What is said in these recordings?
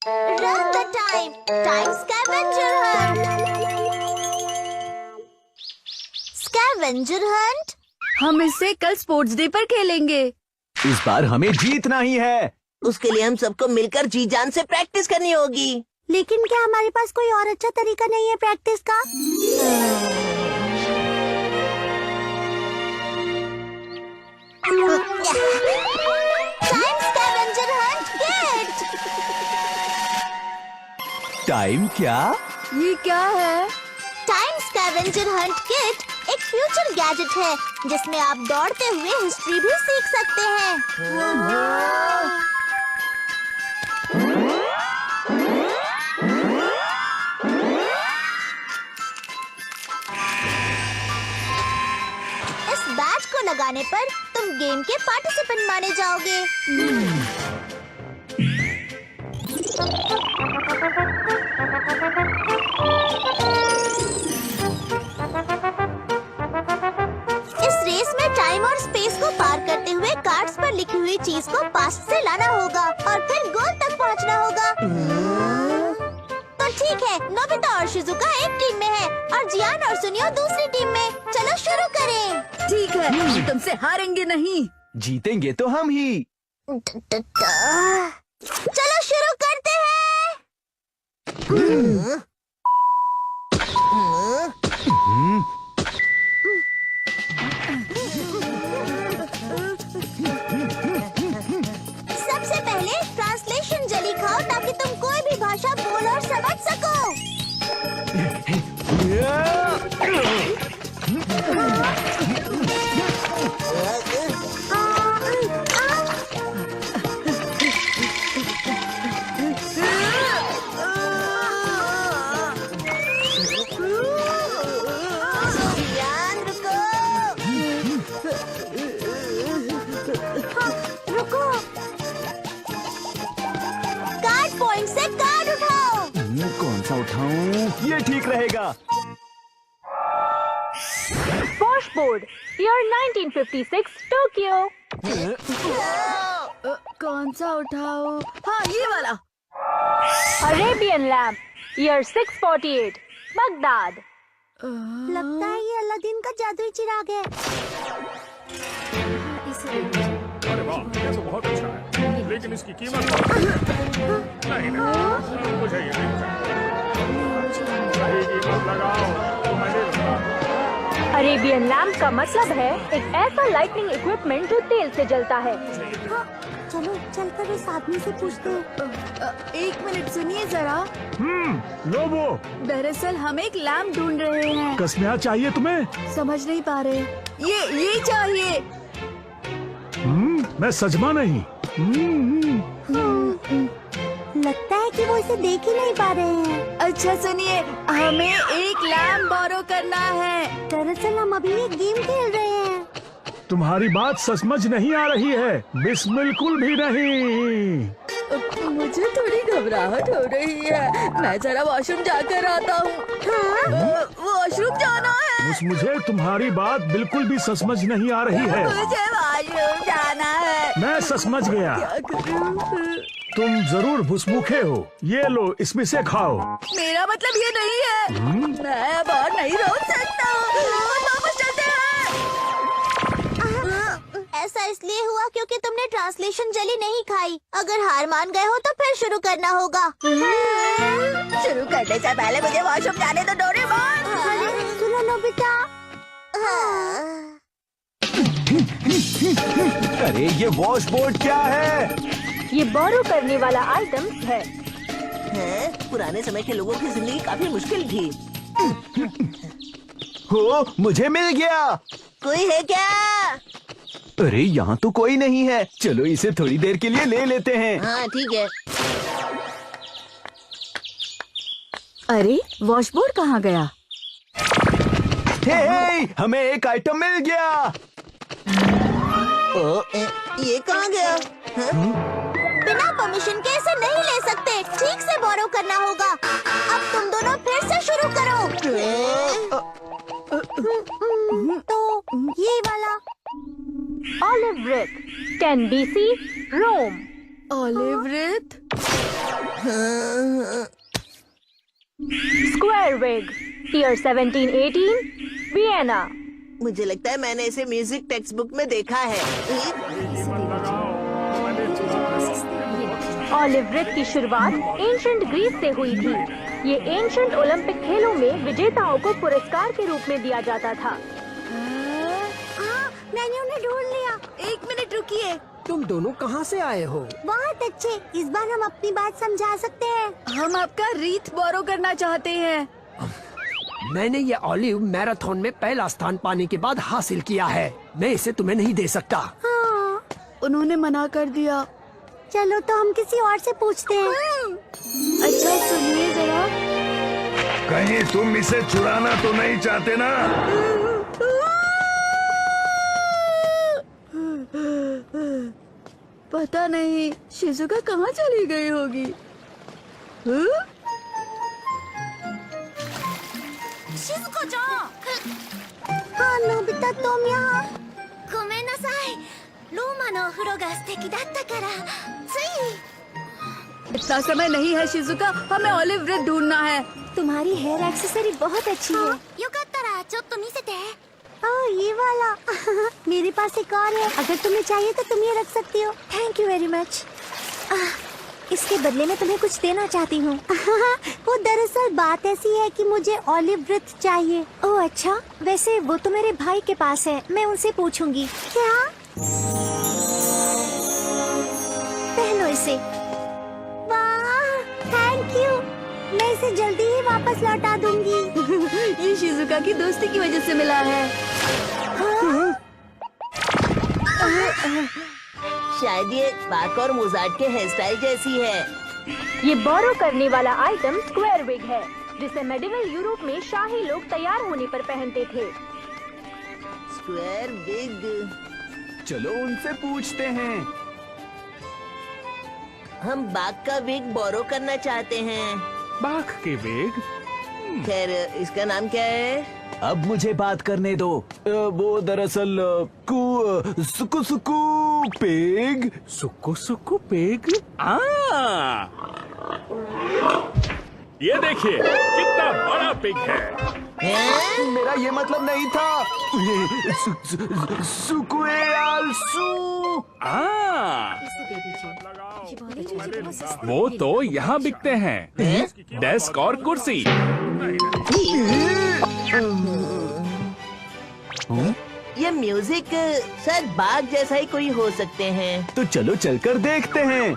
Run the time. Time scavenger hunt. Scavenger hunt. हम इससे कल स्पोर्ट्स डे पर खेलेंगे। इस बार हमें जीतना ही है। उसके लिए हम सबको मिलकर जी जान से प्रैक्टिस करनी होगी। लेकिन क्या हमारे पास कोई और अच्छा तरीका नहीं है प्रैक्टिस का? Time scavenger Hunt kit. Time क्या? ये क्या है? टाइम स्कैवेंजर हंट किट एक फ्यूचर गैजेट है जिसमें आप दौड़ते हुए हिस्ट्री भी सीख सकते हैं। इस बैच को लगाने पर तुम गेम के पार्टिसिपेंट माने जाओगे। इस रेस में टाइम और स्पेस को पार करते हुए कार्ड्स पर लिखी हुई चीज को पास्ट से लाना होगा और फिर गोल तक पहुंचना होगा। तो ठीक है, नोबिता और शिजुका एक टीम में है और जियान और सुनियो दूसरी टीम में। चलो शुरू करें। ठीक है, तुमसे हारेंगे नहीं। जीतेंगे तो हम ही। चलो शुरू करते हैं। सबसे पहले ट्रांसलेशन जली खाओ ताकि तुम कोई भी भाषा बोल और समझ सको। जियान रुको। रुको। कार्ड पॉइंट से कार्ड उठाओ। कौन सा उठाऊं? ये ठीक रहेगा। Washboard, year 1956, Tokyo. कौन सा उठाओ? हाँ, ये वाला। Arabian lamp, year 648, Baghdad. लगता है ये अलादीन का जादुई चिराग है। अरे वाह, ये तो बहुत अच्छा है, लेकिन इसकी कीमत नहीं, मुझे ये नहीं चाहिए। सही कीमत लगाओ तो मैं ले लूंगा। अरेबियन लैम्प का मतलब है एक ऐसा लाइटनिंग इक्विपमेंट जो तेल से जलता है। हाँ, चलो चलकर इस आदमी से पूछते हैं। एक मिनट सुनिए जरा। लो वो। दरअसल हम एक लैम्प ढूंढ रहे हैं। कसमिया चाहिए तुम्हें? समझ नहीं पा रहे। ये चाहिए। मैं सजमा नहीं। लगता है कि वो इसे देख ही नहीं पा रहे हैं। अच्छा सुनिए, हमें एक लैम्प बोरो करना है। दरअसल हम अभी एक गेम खेल रहे हैं। तुम्हारी बात समझ नहीं आ रही है, बिल्कुल भी नहीं। मुझे थोड़ी घबराहट हो रही है। मैं जरा वॉशरूम जाकर आता हूँ। वॉशरूम जाना है। मुझे तुम्हारी बात बिल्कुल भी समझ नहीं आ रही है। मुझे वॉशरूम जाना है। मैं समझ गया। क्या करूं? तुम जरूर भूसभूखे हो। ये लो, इसमें से खाओ। मेरा मतलब ये नहीं है। मैं अब और नहीं रोक सकता हूँ। वापस चलते हैं। ऐसा इसलिए हुआ क्योंकि तुमने ट्रांसलेशन जली नहीं खाई। अगर हार मान गए हो तो फिर शुरू करना होगा। शुरू करने से पहले मुझे वॉशरूम जाने दो डोरेमोन। अरे सुनो नोबिता। अरे ये वॉशबोर्ड क्या है? ये बोरो करने वाला आइटम है। पुराने समय के लोगों की जिंदगी काफी मुश्किल थी। हो, मुझे मिल गया। कोई है क्या? अरे यहाँ तो कोई नहीं है। चलो इसे थोड़ी देर के लिए ले लेते हैं। हाँ ठीक है। अरे वॉशबोर्ड कहाँ गया? हे, हमें एक आइटम मिल गया। ये कहाँ गया? बिना परमिशन के इसे नहीं ले सकते। ठीक से बोरो करना होगा। अब तुम दोनों फिर से शुरू करो। तो ये वाला Olive Wreath, 10 BC, Rome. Olive wreath. Square wig, year 1718, Vienna. मुझे लगता है मैंने इसे म्यूजिक टेक्स्ट बुक में देखा है। ऑलिव रिड की शुरुआत एंशंट ग्रीस से हुई थी। ये एंशंट ओलंपिक खेलों में विजेताओं को पुरस्कार के रूप में दिया जाता था। मैंने उन्हें ढूंढ लिया। 1 मिनट रुकिए। तुम दोनों कहाँ से आए हो? बहुत अच्छे, इस बार हम अपनी बात समझा सकते हैं। हम आपका रीथ बोरो करना चाहते हैं। मैंने ये ऑलिव मैराथन में पहला स्थान पाने के बाद हासिल किया है। मैं इसे तुम्हें नहीं दे सकता। हाँ, उन्होंने मना कर दिया। चलो तो हम किसी और से पूछते हैं। अच्छा सुनिए जरा। कहीं तुम इसे चुराना तो नहीं चाहते ना? पता नहीं शिजुका कहाँ चली गई होगी। हाँ? हाँ नोबिता, तुम यहाँ। ごめんなさい。ローマのお風呂が素敵だったからつい。 इतना समय नहीं है शिजुका, हमें ऑलिव रिड ढूंढना है। तुम्हारी हेयर एक्सेसरी बहुत अच्छी है। よかったらちょっと見せて。ओह ये वाला। मेरे पास एक और है, अगर तुम्हें चाहिए तो तुम ये रख सकती हो। Thank you very much. इसके बदले में तुम्हें कुछ देना चाहती हूँ। वो दरअसल बात ऐसी है कि मुझे ऑलिव रिड चाहिए। ओह अच्छा, वैसे वो तो मेरे भाई के पास है, मैं उनसे पूछूंगी। क्या? पहनो इसे। वाह थैंक यू, मैं इसे जल्दी ही वापस लौटा दूंगी। ये शिजुका की दोस्ती की वजह से मिला है। शायद ये बाक और मोजार्ट के हेयर स्टाइल जैसी है। ये बोरो करने वाला आइटम स्क्वायर विग है, जिसे मेडिवल यूरोप में शाही लोग तैयार होने पर पहनते थे। Square wig. चलो उनसे पूछते हैं। हम बाक का विग बोरो करना चाहते हैं। बाघ के वेग? खैर इसका नाम क्या है? अब मुझे बात करने दो। वो दरअसल सुकु सुकु पेग। सुक्कू सुक्कू पेग? ये देखिए कितना बड़ा पिग है। मेरा ये मतलब नहीं था। सुकुएआलसू। वो तो यहाँ बिकते हैं, डेस्क और कुर्सी। ये म्यूजिक शायद बाग जैसा ही कोई हो सकते हैं। तो चलो चलकर देखते हैं।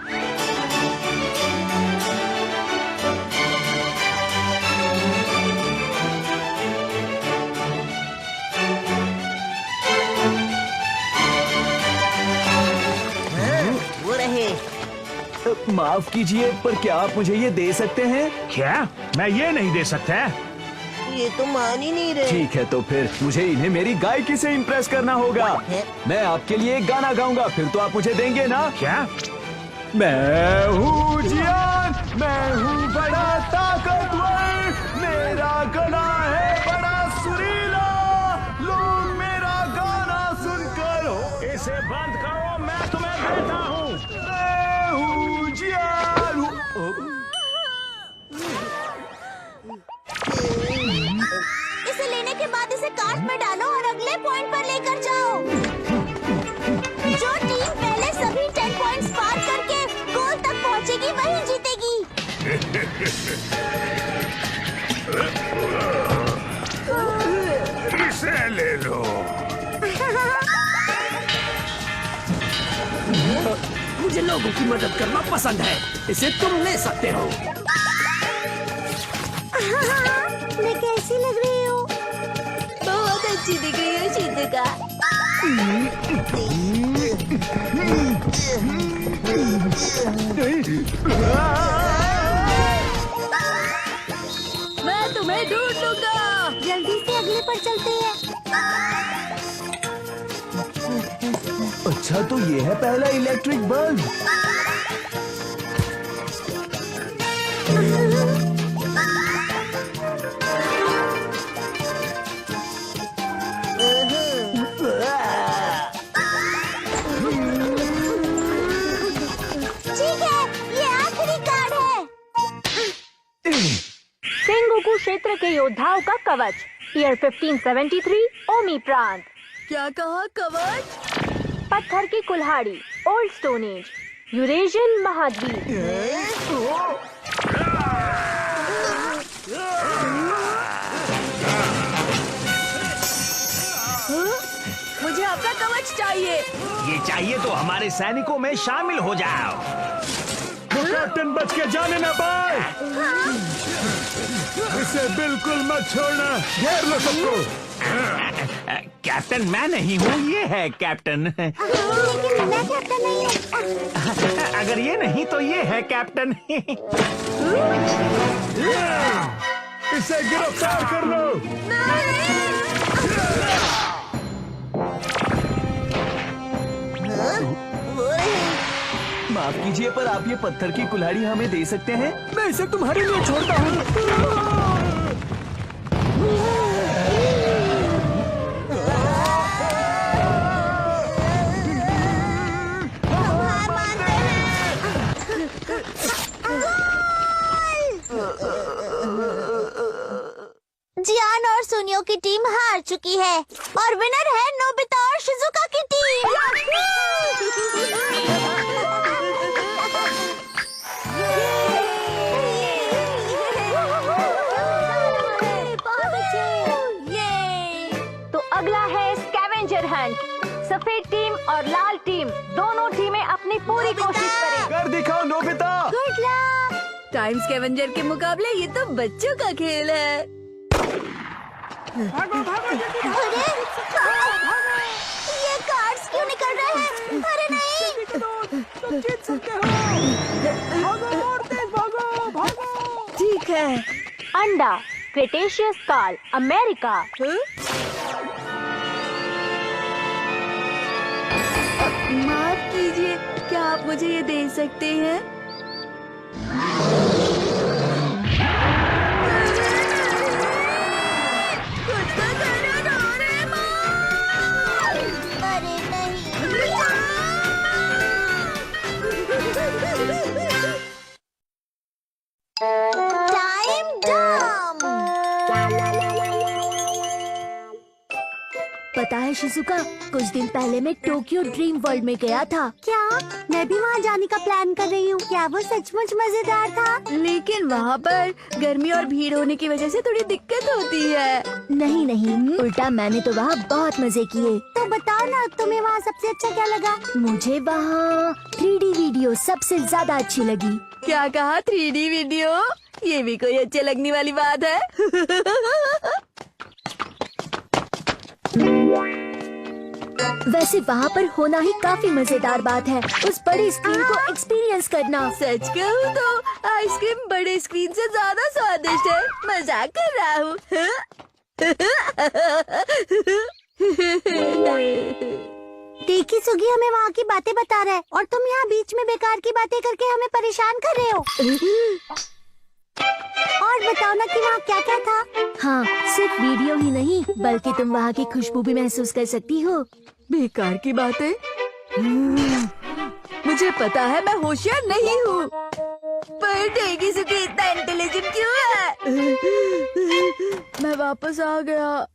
वो रहे। माफ कीजिए, पर क्या आप मुझे ये दे सकते हैं? क्या? मैं ये नहीं दे सकता। ये तो मान ही नहीं रहे। ठीक है, तो फिर मुझे इन्हें मेरी गायकी से इम्प्रेस करना होगा। मैं आपके लिए एक गाना गाऊंगा, फिर तो आप मुझे देंगे ना? क्या? मैं हूँ जियान, मैं हूँ बड़ा ताकतवर, मेरा गला है बड़ा सुरीला, लोग मेरा गाना सुनकर हो। इसे बंद करो, मैं तुम्हें देता हूँ। मैं हूँ जियान हूँ। इसे लेने के बाद इसे कार्ट में डालो और अगले पॉइंट पर लेकर जाओ। जो टीम पहले सभी 10 पॉइंट्स पार करके गोल तक पहुंचेगी वही जीतेगी। इसे ले लो। मुझे लोगों की मदद करना पसंद है, इसे तुम ले सकते हो। मैं कैसी लग रही हूँ? बहुत अच्छी दिख रही है शिजुका। मैं तुम्हें ढूंढ लूंगा। जल्दी से अगले पर चलते हैं। अच्छा, तो ये है पहला इलेक्ट्रिक बल्ब। ठीक है, ये आखिरी कार्ड है। शिनोबुकु क्षेत्र के योद्धाओं का कवच। ईयर 1573, ओमी प्रांत। क्या कहा कवच? पत्थर की कुल्हाड़ी, ओल्ड स्टोन एज, यूरेशियन महाद्वीप। मुझे आपका कवच चाहिए। ये चाहिए तो हमारे सैनिकों में शामिल हो जाओ। वो कैप्टन बच के जाने ना पाए। इसे बिल्कुल मत छोड़ना, घेर लो सबको। कैप्टन मैं नहीं हूँ, ये है कैप्टन। लेकिन मैं कैप्टन नहीं हूँ। अगर ये नहीं तो ये है कैप्टन। इसे गिरफ्तार कर लो। माफ कीजिए, पर आप ये पत्थर की कुल्हाड़ी हमें दे सकते हैं? मैं इसे तुम्हारे लिए छोड़ता हूँ। जियान और सुनियो की टीम हार चुकी है और विनर है नोबिता और शिजुका की टीम। तो अगला है स्कैवेंजर हंट। सफेद टीम और लाल टीम दोनों टीमें अपनी पूरी कोशिश करें। कर दिखाओ Nobita. Good luck. Time scavenger के मुकाबले ये तो बच्चों का खेल है। अरे ये कार्ड्स क्यों निकल रहे हैं? अरे नहीं। ठीक है। अंडा, क्रेटेशियस काल, अमेरिका। माफ कीजिए, क्या आप मुझे ये दे सकते हैं? अरे नहीं। टाइम डम। पता है शिजुका, कुछ दिन पहले मैं टोक्यो ड्रीम वर्ल्ड में गया था। क्या मैं भी वहाँ जाने का प्लान कर रही हूँ? क्या वो सचमुच मजेदार था? लेकिन वहाँ पर गर्मी और भीड़ होने की वजह से थोड़ी दिक्कत होती है। नहीं नहीं, उल्टा मैंने तो वहाँ बहुत मजे किए। तो बताओ ना, तुम्हें वहाँ सबसे अच्छा क्या लगा? मुझे वहाँ 3D वीडियो सबसे ज्यादा अच्छी लगी। क्या कहा? 3D video? ये भी कोई अच्छे लगने वाली बात है। वैसे वहाँ पर होना ही काफी मजेदार बात है, उस बड़ी स्क्रीन को एक्सपीरियंस करना। सच कहूँ तो आइसक्रीम बड़े स्क्रीन से ज्यादा स्वादिष्ट है। मजाक कर रहा हूँ। देखी सुगी हमें वहाँ की बातें बता रहा है और तुम यहाँ बीच में बेकार की बातें करके हमें परेशान कर रहे हो। और बताओ ना कि वहाँ क्या क्या था? हाँ, सिर्फ वीडियो ही नहीं बल्कि तुम वहाँ की खुशबू भी महसूस कर सकती हो। बेकार की बातें? मुझे पता है मैं होशियार नहीं हूँ, पर डेगी सुगी इतना इंटेलिजेंट क्यों है? मैं वापस आ गया।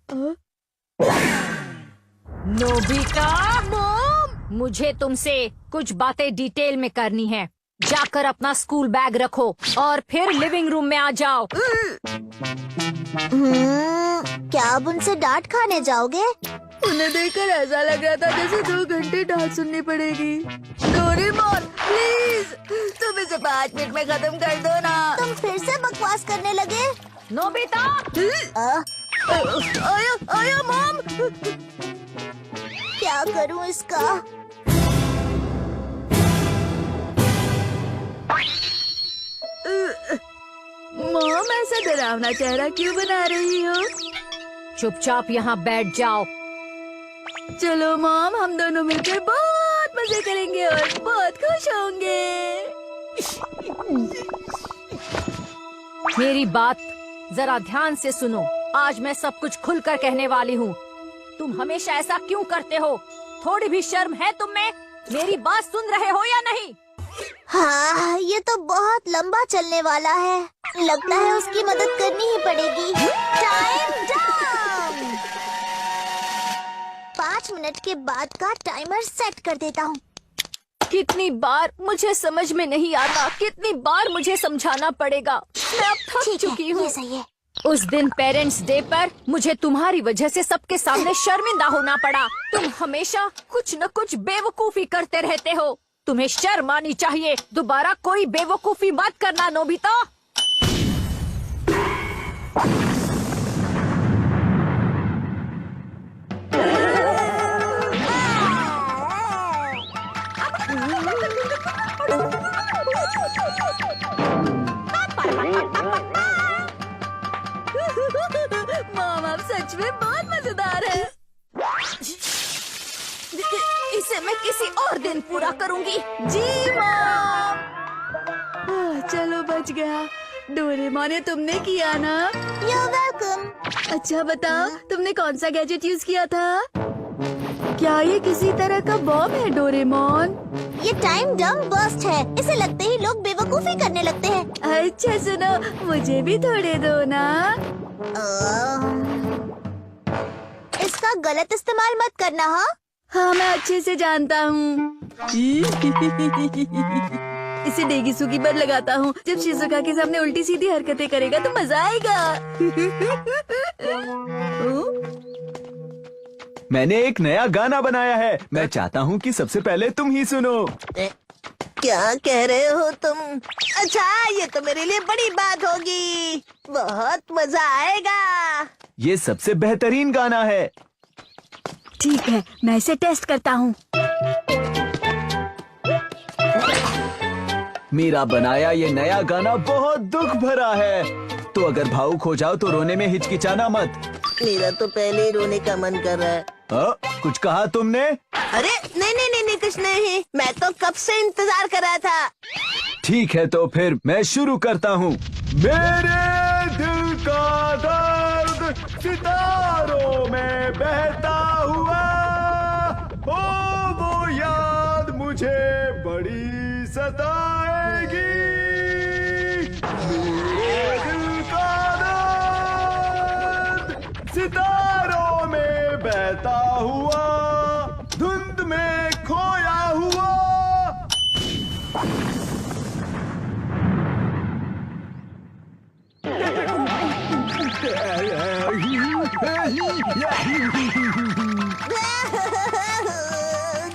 नोबिता, मुझे तुमसे कुछ बातें डिटेल में करनी है। जाकर अपना स्कूल बैग रखो और फिर लिविंग रूम में आ जाओ। क्या अब उनसे डांट खाने जाओगे? उन्हें देखकर ऐसा लग रहा था जैसे 2 घंटे डांट सुननी पड़ेगी। डोरेमोन प्लीज, तुम इसे 5 मिनट में खत्म कर दो ना। तुम फिर से बकवास करने लगे? नोबिता, आया आया मॉम। क्या करूं इसका? मॉम ऐसा डरावना चेहरा क्यों बना रही हो? चुपचाप यहाँ बैठ जाओ। चलो मॉम, हम दोनों मिलकर बहुत मजे करेंगे और बहुत खुश होंगे। मेरी बात जरा ध्यान से सुनो। आज मैं सब कुछ खुलकर कहने वाली हूँ। तुम हमेशा ऐसा क्यों करते हो? थोड़ी भी शर्म है तुम में? मेरी बात सुन रहे हो या नहीं? हाँ, ये तो बहुत लंबा चलने वाला है। लगता है उसकी मदद करनी ही पड़ेगी। Time down. 5 मिनट के बाद का टाइमर सेट कर देता हूँ। कितनी बार मुझे समझ में नहीं आता, कितनी बार मुझे समझाना पड़ेगा। मैं अब थक ठीक चुकी है, हूँ। ये सही है। उस दिन पेरेंट्स डे पर मुझे तुम्हारी वजह से सबके सामने शर्मिंदा होना पड़ा। तुम हमेशा कुछ न कुछ बेवकूफी करते रहते हो। तुम्हें शर्म आनी चाहिए। दोबारा कोई बेवकूफी मत करना नोबिता। मॉम आप सच में बहुत मजेदार है। इसे मैं किसी और दिन पूरा करूंगी। जी मॉम। चलो बच गया। डोरेमोन, ये तुमने किया ना? You're welcome। अच्छा बताओ, तुमने कौन सा गैजेट यूज किया था? क्या ये किसी तरह का बॉम्ब है डोरेमोन? ये टाइम डम बर्स्ट है। इसे लगते ही लोग बेवकूफी करने लगते हैं। अच्छा सुनो, मुझे भी थोड़े दो ना। इसका गलत इस्तेमाल मत करना। हाँ, हाँ मैं अच्छे से जानता हूँ। इसे डेगिसुगी पर लगाता हूँ। जब शिजुका के सामने उल्टी सीधी हरकतें करेगा तो मजा आएगा। मैंने एक नया गाना बनाया है। मैं चाहता हूँ कि सबसे पहले तुम ही सुनो। क्या कह रहे हो तुम? अच्छा, ये तो मेरे लिए बड़ी बात होगी। बहुत मजा आएगा। ये सबसे बेहतरीन गाना है। ठीक है, मैं इसे टेस्ट करता हूँ। मेरा बनाया ये नया गाना बहुत दुख भरा है। तो अगर भावुक हो जाओ तो रोने में हिचकिचाना मत। मेरा तो पहले ही रोने का मन कर रहा है। कुछ कहा तुमने? अरे नहीं नहीं नहीं नहीं, कुछ नहीं। मैं तो कब से इंतजार कर रहा था। ठीक है तो फिर मैं शुरू करता हूँ। मेरे दिल का दर्द सितारों में बहता हुआ, ओ वो याद मुझे बड़ी सताएगी। मेरे दिल का दर्द सितारों में बहता हुआ, धुंध में खोया हुआ।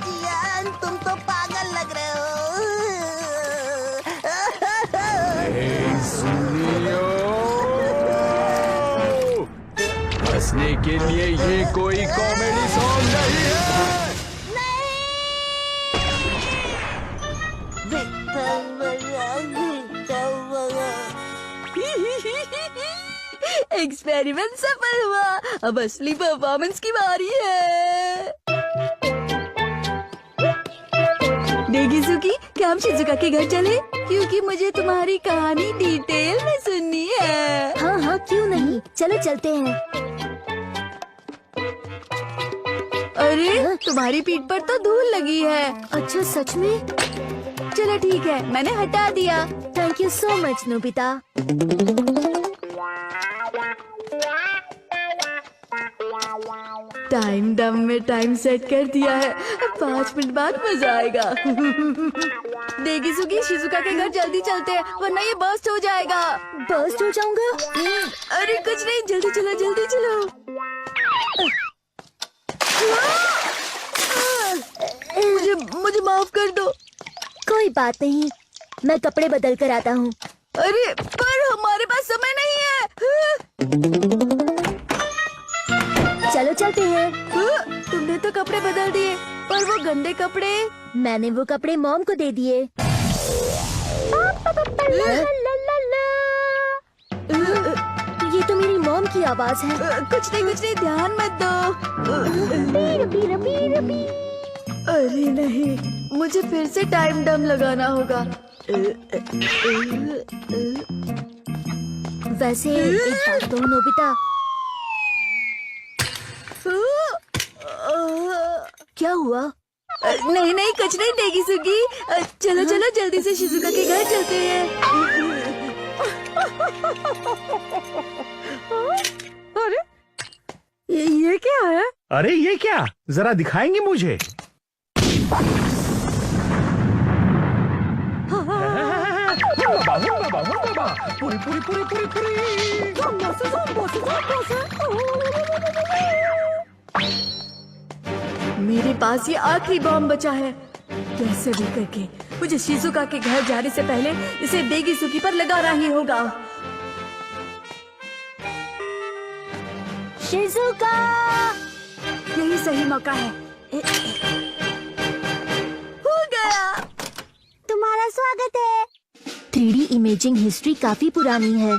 जियान, तुम तो पागल लग रहे हो। हंसने के लिए ये कोई कॉमेडी सॉन्ग नहीं है। एक्सपेरिमेंट सफल हुआ। अब असली परफॉर्मेंस की बारी है। डेगिसुकी, क्या हम शिजुका के घर चले? क्योंकि मुझे तुम्हारी कहानी डिटेल में सुननी है। हाँ हाँ क्यों नहीं, चलो चलते हैं। अरे तुम्हारी पीठ पर तो धूल लगी है। अच्छा सच में? चलो ठीक है, मैंने हटा दिया। Thank you so much Nobita. Time डम में टाइम सेट कर दिया है। 5 मिनट बाद मजा आएगा। डेगिसुकी, शिजुका के घर जल्दी चलते हैं वरना ये बर्स्ट हो जाएगा। बर्स्ट हो जाऊंगा? अरे कुछ नहीं, जल्दी चलो जल्दी चलो। मुझे माफ कर दो। कोई बात नहीं, मैं कपड़े बदल कर आता हूँ। अरे पर हमारे पास समय नहीं है। चलो चलते हैं। तुमने तो कपड़े बदल दिए, पर वो गंदे कपड़े? मैंने वो कपड़े मॉम को दे दिए। ये तो मेरी मॉम की आवाज है। कुछ नहीं, ध्यान मत दो। अरे नहीं, मुझे फिर से टाइम डम लगाना होगा। वैसे एक बात तो नोबिता। क्या हुआ? नहीं नहीं कुछ नहीं देगी सुगी। चलो चलो जल्दी से शिजुका के घर चलते हैं। अरे ये क्या है? अरे ये क्या, जरा दिखाएंगे मुझे? पूरी पूरी पूरी पूरी पूरी। मेरे पास ये आखिरी बॉम्ब बचा है। कैसे भी करके मुझे शिजुका के घर जाने से पहले इसे देगी सुकी पर लगाना ही होगा। शिजुका, यही सही मौका है। हो गया। तुम्हारा स्वागत है। 3D इमेजिंग हिस्ट्री काफी पुरानी है।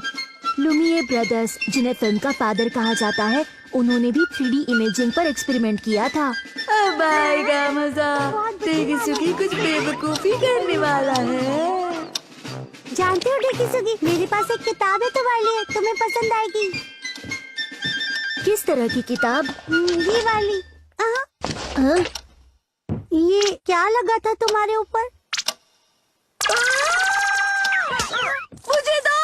लुमिये ब्रदर्स, जिन्हें फिल्म का फादर कहा जाता है, उन्होंने भी 3D इमेजिंग पर एक्सपेरिमेंट किया था। अब आएगा मजा। देगी सुकी कुछ बेवकूफी करने वाला है। जानते हो डेकिसुगी, मेरे पास एक किताब है तुम्हारे लिए, तुम्हें पसंद आएगी। किस तरह की किताब? ये वाली। हाँ? ये क्या लगा था तुम्हारे ऊपर? मुझे दो।